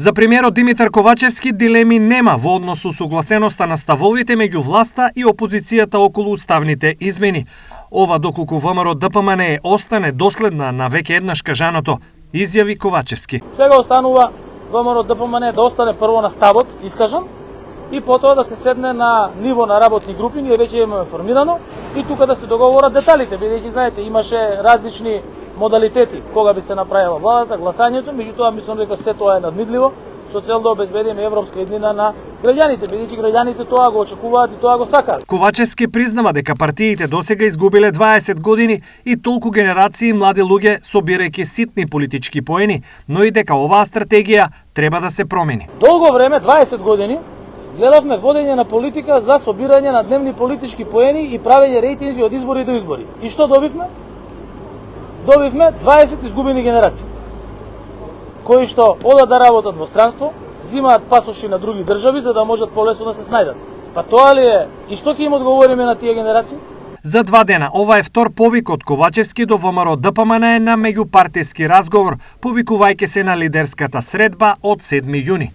За премиерот Димитар Ковачевски дилеми нема во однос со согласеноста на ставовите меѓу власта и опозицијата околу уставните измени. Ова доколку ВМРО ДПМН остане доследна на веќе еднаш кажаното, изјави Ковачевски. Сега останува ВМРО ДПМН да остане прво на ставот искажан и потоа да се седне на ниво на работни групи, ние веќе имаме формирано и тука да се договорат деталите, бидејќи знаете имаше различни модалитети кога би се направила владата, гласањето, меѓутоа мислам дека се тоа е надмидливо со цел да обезбедиме европска еднина на граѓаните, бидејќи граѓаните тоа го очекуваат и тоа го сакаат. Ковачевски признава дека партиите досега изгубиле 20 години и толку генерации млади луѓе собирајќи ситни политички поени, но и дека оваа стратегија треба да се промени. Долго време, 20 години, гледавме водење на политика за собирање на дневни политички поени и правење рейтинзи од избори до избори. И што добивме? Добивме 20 изгубени генерации, кои што одат да работат во странство, зимаат пасоши на други држави за да можат полесно да се снајдат. Па тоа ли е? И што ќе им одговориме на тие генерации? За 2 дена ова е втор повик од Ковачевски до ВМРО ДПМН на меѓупартиски разговор, повикувајќи се на лидерската средба од 7 јуни.